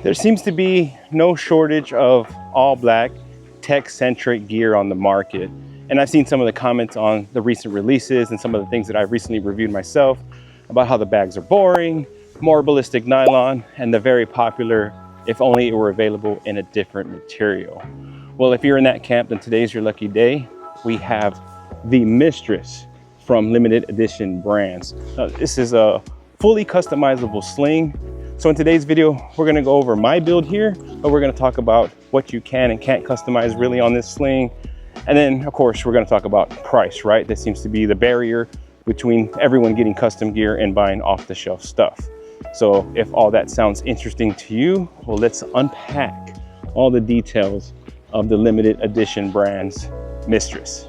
there seems to be no shortage of all black tech-centric gear on the market. And I've seen some of the comments on the recent releases and some of the things that I've recently reviewed myself about how the bags are boring, more ballistic nylon, and the very popular, if only it were available in a different material. Well, if you're in that camp, then today's your lucky day. We have the Mistress from Limited Edition Brands. Now, this is a fully customizable sling. So in today's video, we're gonna go over my build here, but we're gonna talk about what you can and can't customize really on this sling. And then of course, we're gonna talk about price, right? That seems to be the barrier between everyone getting custom gear and buying off the shelf stuff. So if all that sounds interesting to you, well, let's unpack all the details of the Limited Edition Brands Mistress.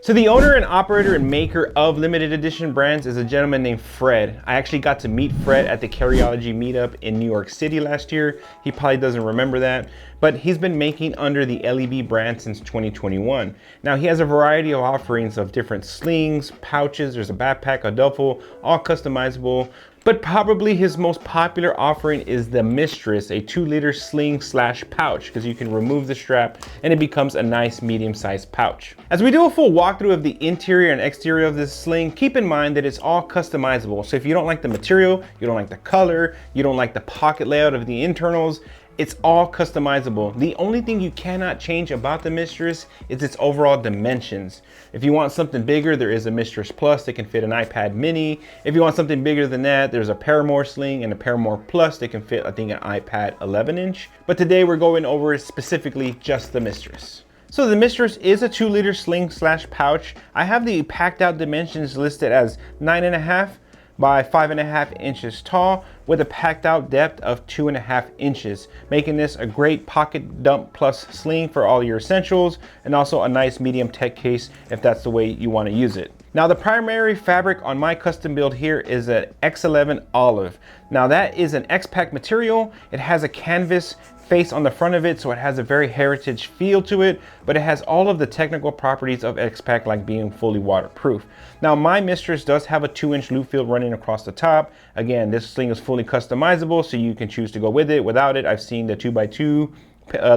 So the owner and operator and maker of Limited Edition Brands is a gentleman named Fred. I actually got to meet Fred at the Carryology meetup in New York City last year. He probably doesn't remember that, but he's been making under the LEB brand since 2021. Now he has a variety of offerings of different slings, pouches, there's a backpack, a duffel, all customizable. But probably his most popular offering is the Mistress, a 2-liter sling / pouch, because you can remove the strap and it becomes a nice medium-sized pouch. As we do a full walkthrough of the interior and exterior of this sling, keep in mind that it's all customizable. So if you don't like the material, you don't like the color, you don't like the pocket layout of the internals, it's all customizable. The only thing you cannot change about the Mistress is its overall dimensions. If you want something bigger, there is a Mistress Plus that can fit an iPad mini. If you want something bigger than that, there's a Paramore sling and a Paramore Plus that can fit, I think, an iPad 11-inch. But today we're going over specifically just the Mistress. So the Mistress is a 2-liter sling / pouch. I have the packed out dimensions listed as 9.5 by 5.5 inches tall with a packed out depth of 2.5 inches, making this a great pocket dump plus sling for all your essentials, and also a nice medium tech case if that's the way you want to use it. Now the primary fabric on my custom build here is an X11 olive. Now that is an X-Pack material. It has a canvas face on the front of it, so it has a very heritage feel to it, but it has all of the technical properties of X-Pack, like being fully waterproof. Now my Mistress does have a 2-inch loop field running across the top. Again, this sling is fully customizable, so you can choose to go with it, without it. I've seen the 2x2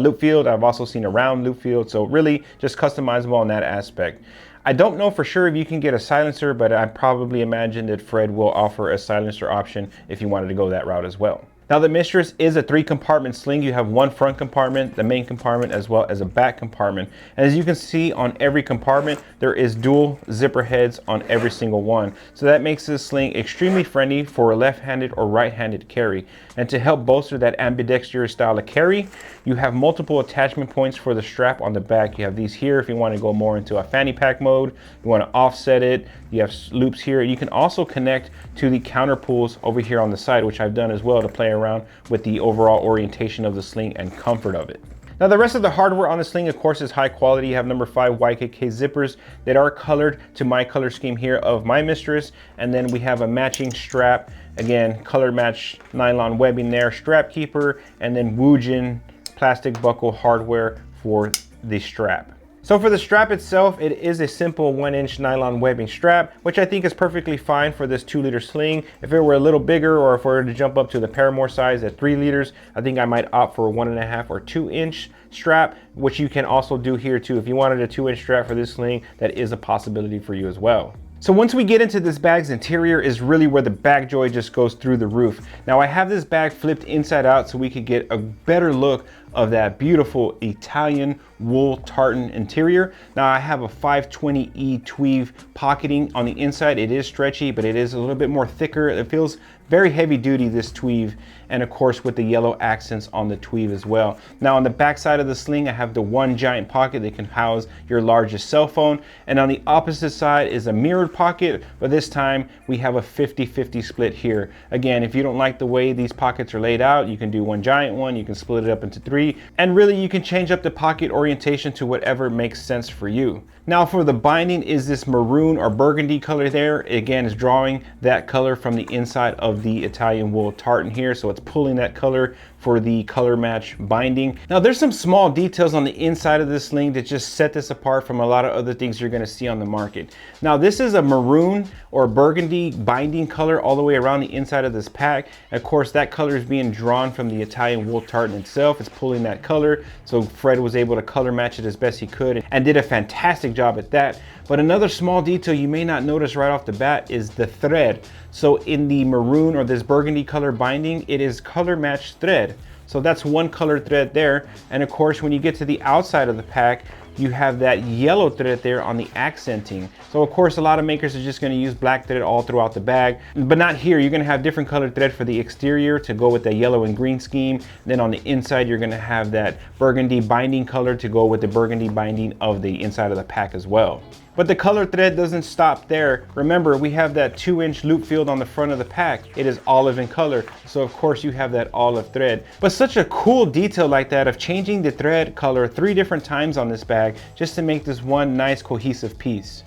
loop field. I've also seen a round loop field, so really just customizable on that aspect. I don't know for sure if you can get a silencer, but I probably imagine that Fred will offer a silencer option if you wanted to go that route as well. Now the Mistress is a 3-compartment sling. You have one front compartment, the main compartment, as well as a back compartment. And as you can see on every compartment, there is dual zipper heads on every single one. So that makes this sling extremely friendly for a left-handed or right-handed carry. And to help bolster that ambidextrous style of carry, you have multiple attachment points for the strap on the back. You have these here if you want to go more into a fanny pack mode. You want to offset it. You have loops here. You can also connect to the counter pulls over here on the side, which I've done as well to play around with the overall orientation of the sling and comfort of it. Now the rest of the hardware on the sling, of course, is high quality. You have number 5 YKK zippers that are colored to my color scheme here of my Mistress. And then we have a matching strap, again, color match nylon webbing there, strap keeper, and then Woojin plastic buckle hardware for the strap. So for the strap itself, it is a simple 1-inch nylon webbing strap, which I think is perfectly fine for this 2-liter sling. If it were a little bigger, or if we were to jump up to the Paramore size at 3 liters, I think I might opt for a 1.5 or 2-inch strap, which you can also do here too. If you wanted a 2-inch strap for this sling, that is a possibility for you as well. So once we get into this bag's interior is really where the bag joy just goes through the roof. Now I have this bag flipped inside out so we could get a better look of that beautiful Italian wool tartan interior. Now I have a 520E tweave pocketing on the inside. It is stretchy, but it is a little bit more thicker. It feels very heavy duty, this tweave, and of course with the yellow accents on the tweave as well. Now on the back side of the sling, I have the one giant pocket that can house your largest cell phone, and on the opposite side is a mirrored pocket, but this time we have a 50-50 split here. Again, if you don't like the way these pockets are laid out, you can do one giant one, you can split it up into 3, and really you can change up the pocket orientation to whatever makes sense for you. Now for the binding is this maroon or burgundy color there. Again, it's drawing that color from the inside of the Italian wool tartan here. So it's pulling that color for the color match binding. Now there's some small details on the inside of this sling that just set this apart from a lot of other things you're gonna see on the market. Now this is a maroon or burgundy binding color all the way around the inside of this pack. Of course, that color is being drawn from the Italian wool tartan itself. It's pulling that color. So Fred was able to color match it as best he could and did a fantastic job at that. But another small detail you may not notice right off the bat is the thread. So in the maroon or this burgundy color binding, it is color matched thread. So that's one color thread there. And of course, when you get to the outside of the pack, you have that yellow thread there on the accenting. So of course, a lot of makers are just gonna use black thread all throughout the bag, but not here. You're gonna have different colored thread for the exterior to go with the yellow and green scheme. Then on the inside, you're gonna have that burgundy binding color to go with the burgundy binding of the inside of the pack as well. But the color thread doesn't stop there. Remember, we have that 2-inch loop field on the front of the pack. It is olive in color. So of course you have that olive thread. But such a cool detail like that of changing the thread color 3 different times on this bag just to make this one nice cohesive piece.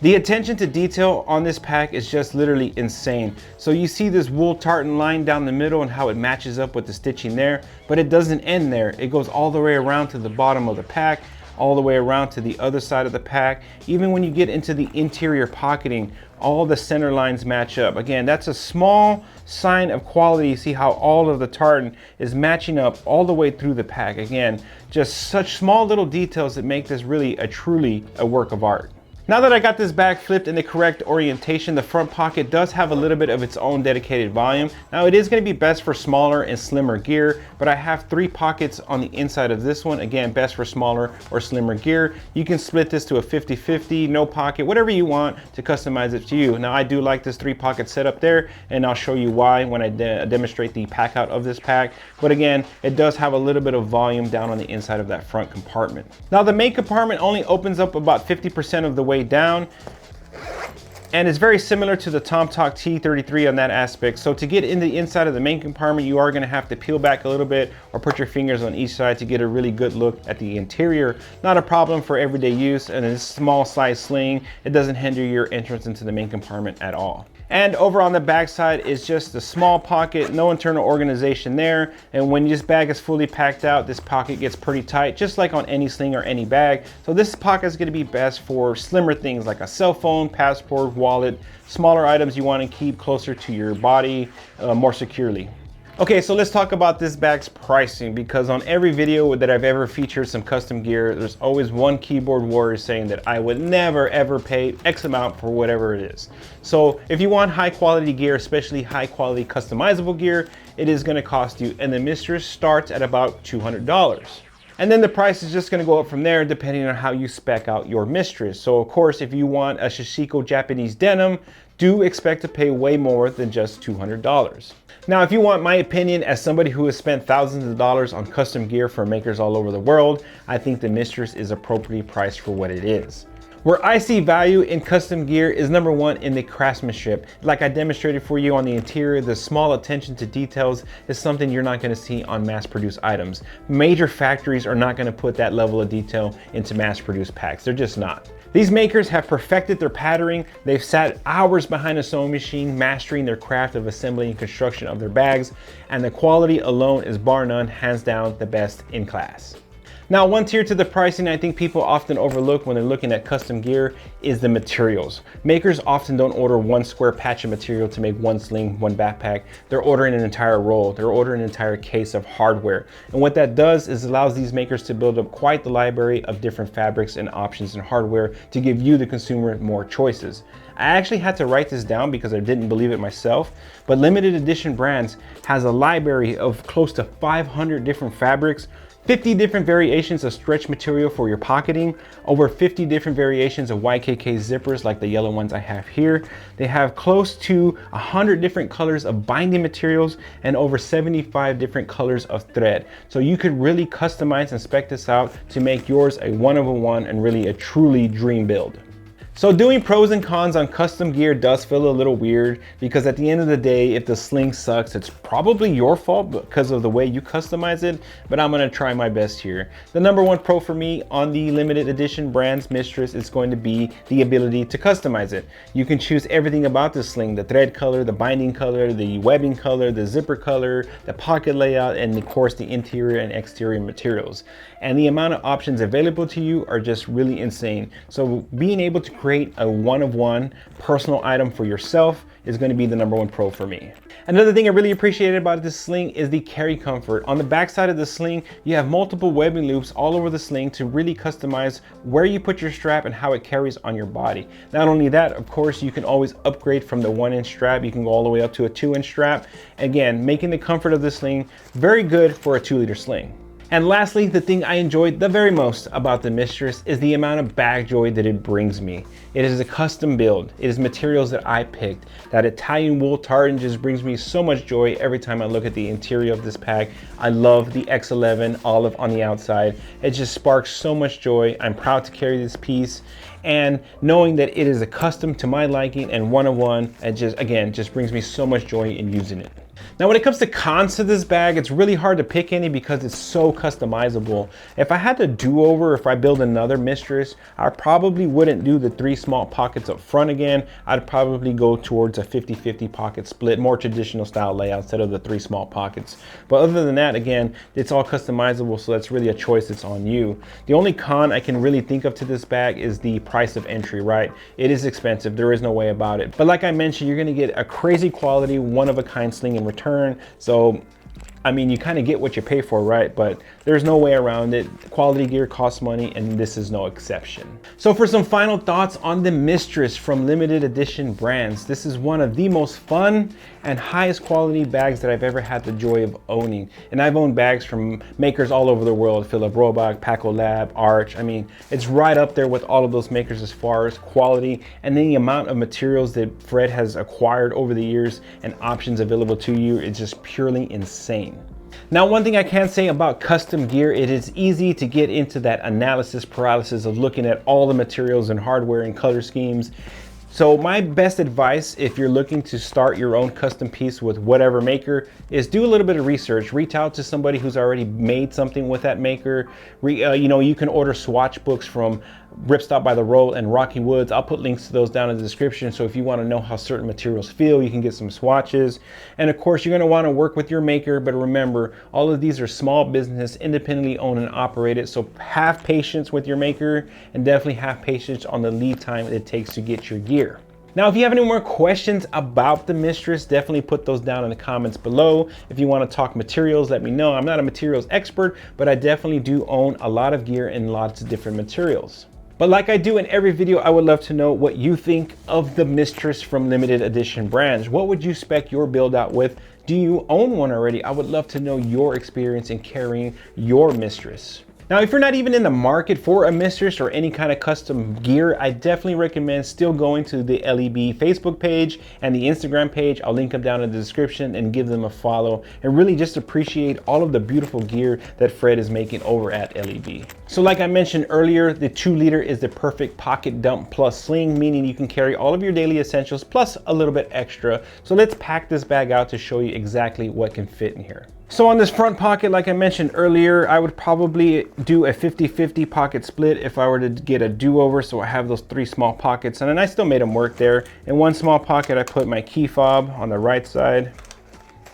The attention to detail on this pack is just literally insane. So you see this wool tartan line down the middle and how it matches up with the stitching there, but it doesn't end there. It goes all the way around to the bottom of the pack, all the way around to the other side of the pack. Even when you get into the interior pocketing, all the center lines match up. Again, that's a small sign of quality. You see how all of the tartan is matching up all the way through the pack. Again, just such small little details that make this really truly a work of art. Now that I got this bag flipped in the correct orientation, the front pocket does have a little bit of its own dedicated volume. Now it is going to be best for smaller and slimmer gear, but I have 3 pockets on the inside of this one. Again, best for smaller or slimmer gear. You can split this to a 50-50, no pocket, whatever you want to customize it to you. Now I do like this 3-pocket setup there, and I'll show you why when I demonstrate the pack out of this pack. But again, it does have a little bit of volume down on the inside of that front compartment. Now the main compartment only opens up about 50% of the way down, and it's very similar to the Tom Talk T33 on that aspect. So to get in the inside of the main compartment, you are going to have to peel back a little bit or put your fingers on each side to get a really good look at the interior. Not a problem for everyday use, and it's a small size sling. It doesn't hinder your entrance into the main compartment at all. And over on the back side is just a small pocket, no internal organization there. And when this bag is fully packed out, this pocket gets pretty tight, just like on any sling or any bag. So this pocket is going to be best for slimmer things like a cell phone, passport, wallet, smaller items you want to keep closer to your body more securely. Okay, so let's talk about this bag's pricing, because on every video that I've ever featured some custom gear, there's always one keyboard warrior saying that I would never ever pay X amount for whatever it is. So if you want high quality gear, especially high quality customizable gear, it is gonna cost you, and the Mistress starts at about $200. And then the price is just going to go up from there depending on how you spec out your Mistress. So of course, if you want a Shishiko Japanese denim, do expect to pay way more than just $200. Now, if you want my opinion as somebody who has spent thousands of dollars on custom gear for makers all over the world, I think the Mistress is appropriately priced for what it is. Where I see value in custom gear is number 1 in the craftsmanship. Like I demonstrated for you on the interior, the small attention to details is something you're not going to see on mass-produced items. Major factories are not going to put that level of detail into mass-produced packs. They're just not. These makers have perfected their patterning. They've sat hours behind a sewing machine, mastering their craft of assembly and construction of their bags, and the quality alone is bar none, hands down, the best in class. Now, one tier to the pricing I think people often overlook when they're looking at custom gear is the materials. Makers often don't order one square patch of material to make one sling, one backpack. They're ordering an entire roll. They're ordering an entire case of hardware. And what that does is allows these makers to build up quite the library of different fabrics and options and hardware to give you, the consumer, more choices. I actually had to write this down because I didn't believe it myself, but Limited Edition Brands has a library of close to 500 different fabrics, 50 different variations of stretch material for your pocketing, over 50 different variations of YKK zippers like the yellow ones I have here. They have close to 100 different colors of binding materials and over 75 different colors of thread. So you could really customize and spec this out to make yours a one of a one and really a truly dream build. So doing pros and cons on custom gear does feel a little weird, because at the end of the day, if the sling sucks, it's probably your fault because of the way you customize it, but I'm gonna try my best here. The number one pro for me on the limited edition Brands Mistress is going to be the ability to customize it. You can choose everything about the sling: the thread color, the binding color, the webbing color, the zipper color, the pocket layout, and of course the interior and exterior materials. And the amount of options available to you are just really insane. So being able to create a one-of-one personal item for yourself is going to be the number one pro for me. Another thing I really appreciated about this sling is the carry comfort. On the back side of the sling, you have multiple webbing loops all over the sling to really customize where you put your strap and how it carries on your body. Not only that, of course, you can always upgrade from the 1-inch strap. You can go all the way up to a 2-inch strap. Again, making the comfort of the sling very good for a 2-liter sling. And lastly, the thing I enjoyed the very most about the Mistress is the amount of bag joy that it brings me. It is a custom build. It is materials that I picked. That Italian wool tartan just brings me so much joy every time I look at the interior of this bag. I love the X11 olive on the outside. It just sparks so much joy. I'm proud to carry this piece. And knowing that it is a custom to my liking and one-of-one, it just brings me so much joy in using it. Now, when it comes to cons to this bag, it's really hard to pick any because it's so customizable. If I had to do-over, if I build another Mistress, I probably wouldn't do the 3 small pockets up front again. I'd probably go towards a 50-50 pocket split, more traditional style layout instead of the 3 small pockets. But other than that, again, it's all customizable, so that's really a choice that's on you. The only con I can really think of to this bag is the price of entry, right? It is expensive, there is no way about it. But like I mentioned, you're gonna get a crazy quality, one-of-a-kind sling in return. So I mean, you kind of get what you pay for, right? But there's no way around it. Quality gear costs money, and this is no exception. So for some final thoughts on the Mistress from Limited Edition Brands, this is one of the most fun and highest quality bags that I've ever had the joy of owning. And I've owned bags from makers all over the world: Philip Robach, Paco Lab, Arch. I mean, it's right up there with all of those makers as far as quality, and then the amount of materials that Fred has acquired over the years and options available to you is just purely insane. Now, one thing I can say about custom gear, it is easy to get into that analysis paralysis of looking at all the materials and hardware and color schemes. So my best advice, if you're looking to start your own custom piece with whatever maker, is do a little bit of research. Reach out to somebody who's already made something with that maker. You know, you can order swatch books from Ripstop by the Roll and Rocky Woods. I'll put links to those down in the description. So if you want to know how certain materials feel, you can get some swatches. And of course, you're going to want to work with your maker. But remember, all of these are small business, independently owned and operated. So have patience with your maker, and definitely have patience on the lead time it takes to get your gear. Now, if you have any more questions about the Mistress, definitely put those down in the comments below. If you want to talk materials, let me know. I'm not a materials expert, but I definitely do own a lot of gear in lots of different materials. But like I do in every video, I would love to know what you think of the Mistress from Limited Edition Brands. What would you spec your build out with? Do you own one already? I would love to know your experience in carrying your Mistress. Now, if you're not even in the market for a Mistress or any kind of custom gear, I definitely recommend still going to the LEB Facebook page and the Instagram page. I'll link them down in the description, and give them a follow, and really just appreciate all of the beautiful gear that Fred is making over at LEB. So like I mentioned earlier, the 2-liter is the perfect pocket dump plus sling, meaning you can carry all of your daily essentials plus a little bit extra. So let's pack this bag out to show you exactly what can fit in here. So on this front pocket, like I mentioned earlier, I would probably do a 50-50 pocket split if I were to get a do-over. So I have those 3 small pockets, and then I still made them work there. In one small pocket, I put my key fob on the right side,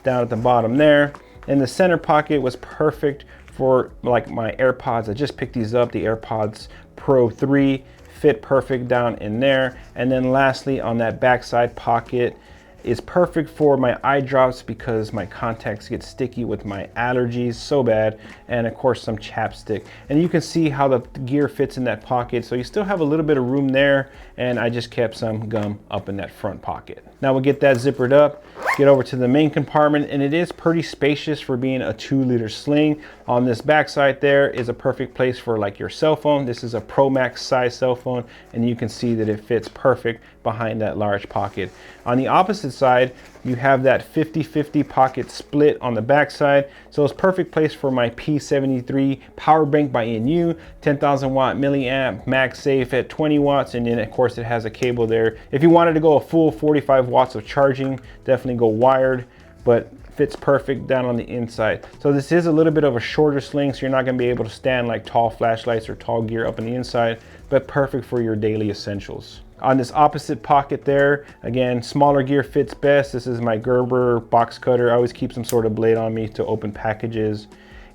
down at the bottom there. And the center pocket was perfect for like my AirPods. I just picked these up, the AirPods Pro 3, fit perfect down in there. And then lastly, on that backside pocket, is perfect for my eye drops because my contacts get sticky with my allergies so bad, and of course some chapstick. And you can see how the gear fits in that pocket, so you still have a little bit of room there, and I just kept some gum up in that front pocket. Now we'll get that zippered up, Get over to the main compartment, and it is pretty spacious for being a 2-liter sling. On this back side there is a perfect place for like your cell phone. This is a Pro Max size cell phone, and you can see that it fits perfect behind that large pocket. On the opposite side, you have that 50-50 pocket split on the back side. So it's perfect place for my P73 power bank by NU, 10,000 watt milliamp, MagSafe at 20 watts. And then of course it has a cable there. If you wanted to go a full 45 watts of charging, definitely go wired, but fits perfect down on the inside. So this is a little bit of a shorter sling, so you're not gonna be able to stand like tall flashlights or tall gear up on the inside, but perfect for your daily essentials. On this opposite pocket there, again, smaller gear fits best. This is my Gerber box cutter. I always keep some sort of blade on me to open packages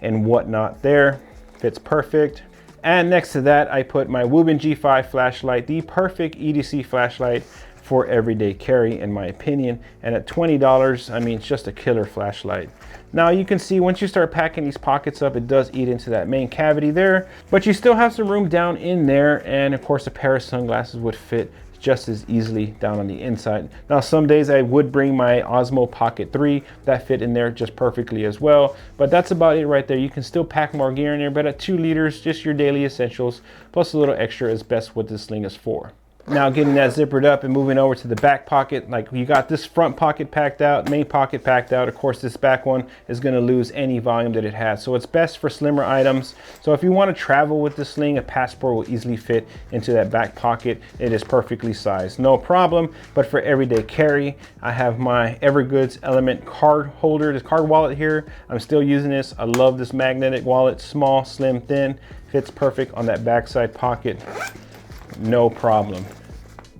and whatnot there. Fits perfect. And next to that, I put my Woobin G5 flashlight, the perfect EDC flashlight for everyday carry in my opinion. And at $20, I mean, it's just a killer flashlight. Now you can see once you start packing these pockets up, it does eat into that main cavity there, but you still have some room down in there. And of course a pair of sunglasses would fit just as easily down on the inside. Now some days I would bring my Osmo Pocket 3, that fit in there just perfectly as well, but that's about it right there. You can still pack more gear in there, but at 2 liters, just your daily essentials, plus a little extra is best what this sling is for. Now getting that zippered up and moving over to the back pocket, like you got this front pocket packed out, main pocket packed out. Of course, this back one is gonna lose any volume that it has. So it's best for slimmer items. So if you wanna travel with this sling, a passport will easily fit into that back pocket. It is perfectly sized, no problem. But for everyday carry, I have my Evergoods Element card holder, this card wallet here. I'm still using this. I love this magnetic wallet, small, slim, thin, fits perfect on that backside pocket. No problem.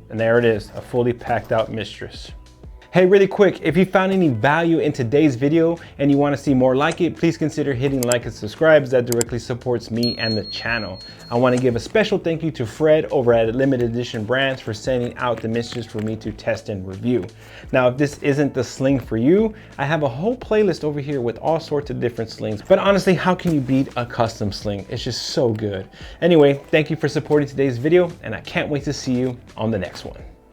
And there it is, a fully packed out Mistress. Hey, really quick, if you found any value in today's video and you want to see more like it, please consider hitting like and subscribe, as that directly supports me and the channel. I want to give a special thank you to Fred over at Limited Edition Brands for sending out the Mistress for me to test and review. Now, if this isn't the sling for you, I have a whole playlist over here with all sorts of different slings. But honestly, how can you beat a custom sling? It's just so good. Anyway, thank you for supporting today's video, and I can't wait to see you on the next one.